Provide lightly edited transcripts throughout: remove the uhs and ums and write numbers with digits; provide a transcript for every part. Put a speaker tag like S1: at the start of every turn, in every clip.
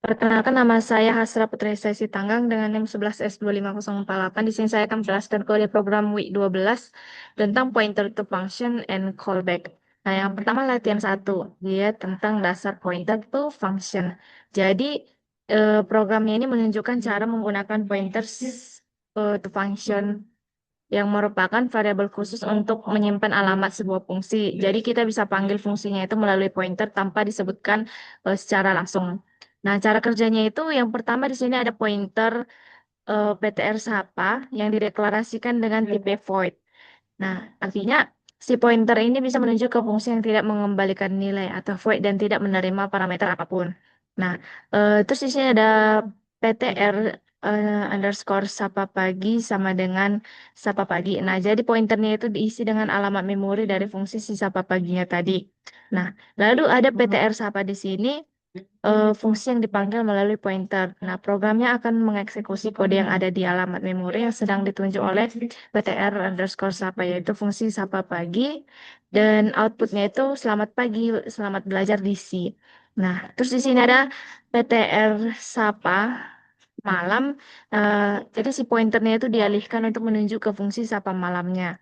S1: Perkenalkan, nama saya Hasra Putri Sesi Tanggang dengan NIM 11S25048. Di sini saya akan menjelaskan kode program WIC 12 tentang pointer to function and callback. Nah, yang pertama latihan 1, dia tentang dasar pointer to function. Jadi, programnya ini menunjukkan cara menggunakan pointers to function yang merupakan variabel khusus untuk menyimpan alamat sebuah fungsi. Jadi kita bisa panggil fungsinya itu melalui pointer tanpa disebutkan secara langsung. Nah, cara kerjanya itu yang pertama di sini ada pointer PTR Sapa yang dideklarasikan dengan tipe void. Nah, artinya si pointer ini bisa menunjuk ke fungsi yang tidak mengembalikan nilai atau void dan tidak menerima parameter apapun. Nah, terus di sini ada PTR underscore sapa pagi sama dengan sapa pagi. Nah, jadi pointernya itu diisi dengan alamat memori dari fungsi si sapa paginya tadi. Nah, lalu ada PTR sapa di sini, fungsi yang dipanggil melalui pointer. Nah, programnya akan mengeksekusi kode yang ada di alamat memori yang sedang ditunjuk oleh PTR underscore sapa, yaitu fungsi sapa pagi, dan outputnya itu selamat pagi, selamat belajar di C. Nah, terus di sini ada PTR sapa malam. eh, jadi si pointernya itu dialihkan untuk menunjuk ke fungsi sapa malamnya.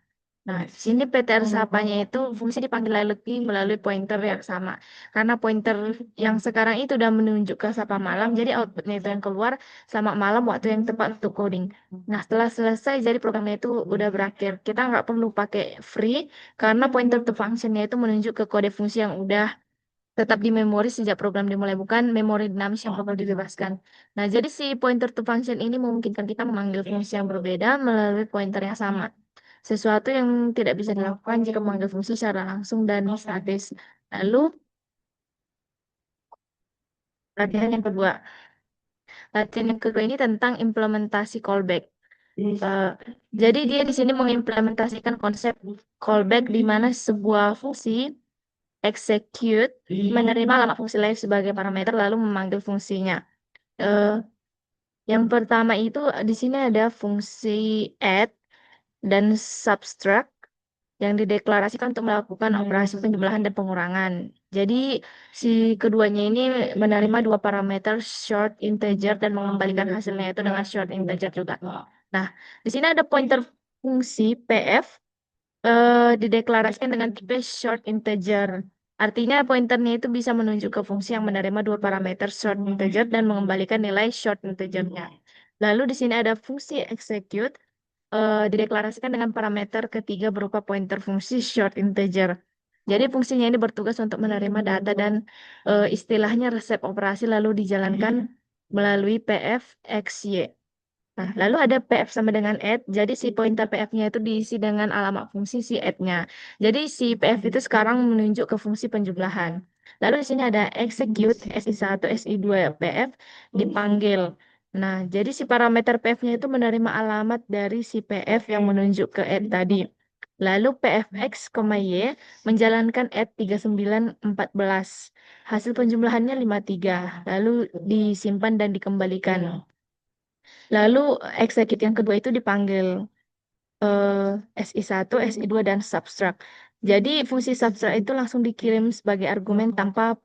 S1: Nah, di sini PTR sapanya itu fungsi dipanggil lagi melalui pointer yang sama. Karena pointer yang sekarang itu udah menunjuk ke sapa malam, jadi outputnya itu yang keluar selamat malam waktu yang tepat untuk coding. Nah, setelah selesai, jadi programnya itu udah berakhir. Kita nggak perlu pakai free, karena pointer to functionnya itu menunjuk ke kode fungsi yang udah tetap di memori sejak program dimulai, bukan memori dinamis yang perlu dibebaskan. Nah, jadi si pointer to function ini memungkinkan kita memanggil fungsi yang berbeda melalui pointer yang sama. Sesuatu yang tidak bisa dilakukan jika memanggil fungsi secara langsung dan statis. Lalu, latihan yang kedua. Latihan yang kedua ini tentang implementasi callback. Eh, jadi dia di sini mengimplementasikan konsep callback di mana sebuah fungsi execute menerima alamat fungsi lain sebagai parameter lalu memanggil fungsinya. Eh, yang pertama itu di sini ada fungsi add dan subtract yang dideklarasikan untuk melakukan operasi penjumlahan dan pengurangan. Jadi si keduanya ini menerima dua parameter short integer dan mengembalikan hasilnya itu dengan short integer juga. Nah, di sini ada pointer fungsi pf dideklarasikan dengan tipe short integer. Artinya pointernya itu bisa menunjuk ke fungsi yang menerima dua parameter short integer dan mengembalikan nilai short integernya. Lalu di sini ada fungsi execute dideklarasikan dengan parameter ketiga berupa pointer fungsi short integer. Jadi fungsinya ini bertugas untuk menerima data dan istilahnya resep operasi lalu dijalankan melalui pf xy. Nah, lalu ada PF sama dengan add. Jadi si pointer PF-nya itu diisi dengan alamat fungsi si add-nya. Jadi si PF itu sekarang menunjuk ke fungsi penjumlahan. Lalu di sini ada execute SI1, SI2 PF dipanggil. Nah, jadi si parameter PF-nya itu menerima alamat dari si PF yang menunjuk ke add tadi. Lalu PFX, Y menjalankan add 3914. Hasil penjumlahannya 53. Lalu disimpan dan dikembalikan. Lalu execute yang kedua itu dipanggil SI1, SI2, dan subtract. Jadi fungsi subtract itu langsung dikirim sebagai argumen tanpa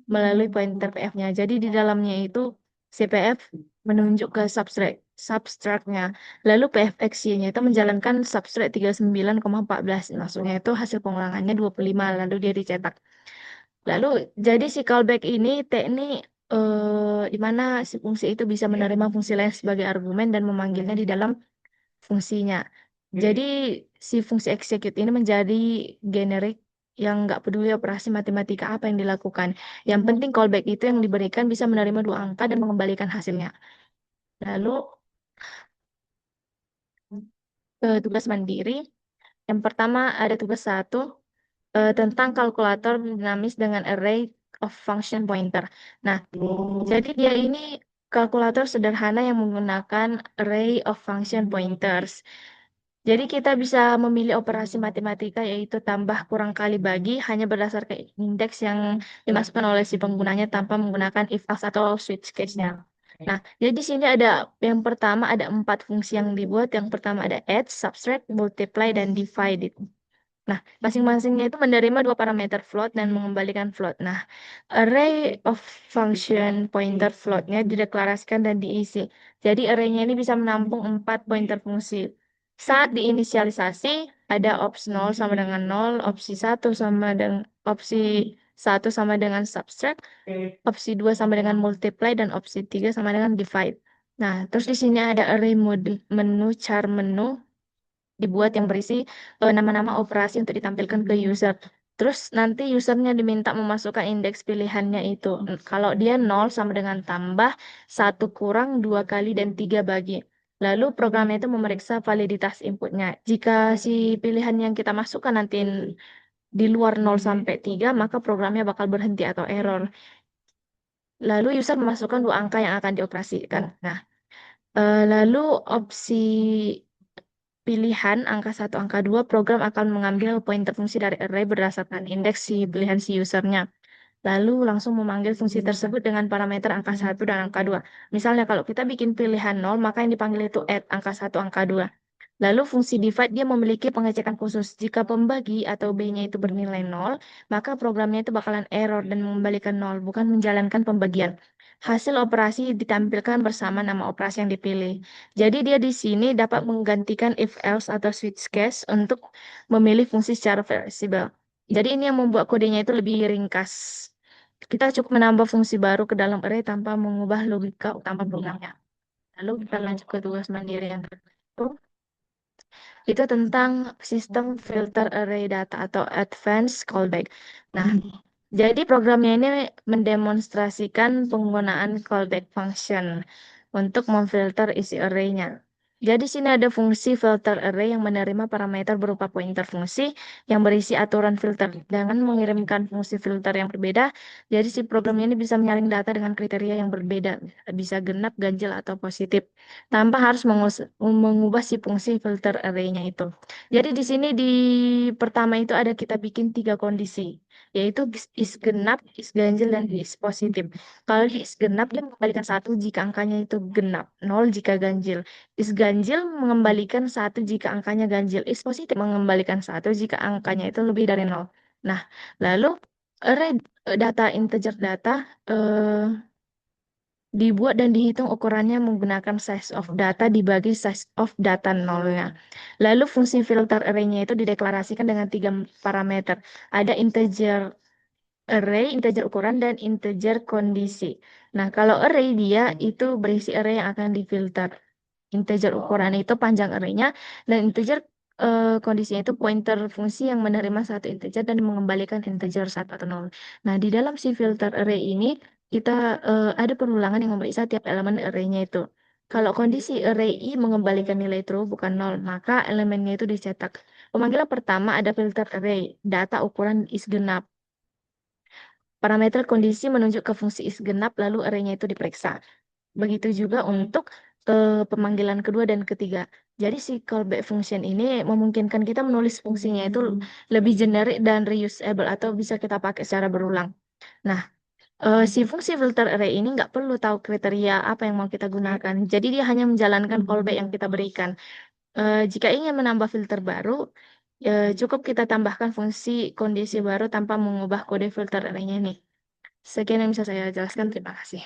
S1: melalui pointer PF-nya. Jadi di dalamnya itu CPF menunjuk ke subtract-nya. Lalu PFXY-nya itu menjalankan subtract 39,14. Maksudnya itu hasil pengulangannya 25, lalu dia dicetak. Lalu jadi si callback ini teknik di mana si fungsi itu bisa menerima fungsi lain sebagai argumen dan memanggilnya di dalam fungsinya. Jadi si fungsi execute ini menjadi generik yang nggak peduli operasi matematika apa yang dilakukan. Yang penting callback itu yang diberikan bisa menerima dua angka dan mengembalikan hasilnya. Lalu tugas mandiri. Yang pertama ada tugas satu tentang kalkulator dinamis dengan array of function pointer. Nah, jadi dia ini kalkulator sederhana yang menggunakan array of function pointers. Jadi kita bisa memilih operasi matematika yaitu tambah kurang kali bagi hanya berdasarkan indeks yang dimasukkan oleh si penggunanya tanpa menggunakan if else atau switch case-nya. Nah, jadi di sini ada yang pertama ada 4 fungsi yang dibuat. Yang pertama ada add, subtract, multiply, dan divide. Nah, masing-masingnya itu menerima dua parameter float dan mengembalikan float. Nah, array of function pointer floatnya dideklarasikan dan diisi. Jadi arraynya ini bisa menampung 4 pointer fungsi. Saat diinisialisasi, ada ops 0 sama dengan 0, opsi satu sama dengan subtract, opsi 2 sama dengan multiply, dan opsi 3 sama dengan divide. Nah, terus di sini ada array mode, menu, char menu, dibuat yang berisi nama-nama operasi untuk ditampilkan ke user. Terus nanti usernya diminta memasukkan indeks pilihannya itu. Kalau dia 0 sama dengan tambah, satu kurang, 2 kali, dan 3 bagi. Lalu programnya itu memeriksa validitas inputnya. Jika si pilihan yang kita masukkan nanti di luar 0 sampai 3, maka programnya bakal berhenti atau error. Lalu user memasukkan dua angka yang akan dioperasikan. Nah, lalu opsi pilihan angka satu, angka 2, program akan mengambil pointer fungsi dari array berdasarkan indeks si pilihan si usernya. Lalu langsung memanggil fungsi tersebut dengan parameter angka satu dan angka 2. Misalnya kalau kita bikin pilihan 0, maka yang dipanggil itu add angka satu, angka 2. Lalu fungsi divide dia memiliki pengecekan khusus. Jika pembagi atau B-nya itu bernilai 0, maka programnya itu bakalan error dan mengembalikan 0, bukan menjalankan pembagian. Hasil operasi ditampilkan bersama nama operasi yang dipilih. Jadi dia di sini dapat menggantikan if else atau switch case untuk memilih fungsi secara fleksibel. Jadi ini yang membuat kodenya itu lebih ringkas. Kita cukup menambah fungsi baru ke dalam array tanpa mengubah logika utama programnya. Lalu kita lanjut ke tugas mandiri yang kedua. Itu tentang sistem filter array data atau advanced callback. Nah, jadi programnya ini mendemonstrasikan penggunaan callback function untuk memfilter isi array-nya. Jadi sini ada fungsi filter array yang menerima parameter berupa pointer fungsi yang berisi aturan filter. Dengan mengirimkan fungsi filter yang berbeda, jadi si program ini bisa menyaring data dengan kriteria yang berbeda, bisa genap, ganjil, atau positif, tanpa harus mengubah si fungsi filter array-nya itu. Jadi di sini di pertama itu ada kita bikin 3 kondisi, yaitu is genap, is ganjil, dan is positif. Kalau di is genap dia mengembalikan satu jika angkanya itu genap, 0 jika ganjil. Is ganjil mengembalikan satu jika angkanya ganjil. Is positif mengembalikan satu jika angkanya itu lebih dari 0. Nah, lalu array data integer data dibuat dan dihitung ukurannya menggunakan size of data dibagi size of data nolnya. Lalu fungsi filter array-nya itu dideklarasikan dengan 3 parameter. Ada integer array, integer ukuran, dan integer kondisi. Nah, kalau array dia itu berisi array yang akan difilter. Integer ukuran itu panjang array-nya, dan integer kondisinya itu pointer fungsi yang menerima satu integer dan mengembalikan integer satu atau 0. Nah, di dalam si filter array ini kita ada perulangan yang memeriksa tiap elemen array-nya itu. Kalau kondisi array I mengembalikan nilai true bukan 0, maka elemennya itu dicetak. Pemanggilan pertama ada filter array, data ukuran is genap. Parameter kondisi menunjuk ke fungsi is genap, lalu array-nya itu diperiksa. Begitu juga untuk pemanggilan kedua dan ketiga. Jadi si callback function ini memungkinkan kita menulis fungsinya itu lebih generik dan reusable atau bisa kita pakai secara berulang. Nah, si fungsi filter array ini nggak perlu tahu kriteria apa yang mau kita gunakan. Jadi dia hanya menjalankan callback yang kita berikan. Jika ingin menambah filter baru, cukup kita tambahkan fungsi kondisi baru tanpa mengubah kode filter array-nya ini. Sekian yang bisa saya jelaskan. Terima kasih.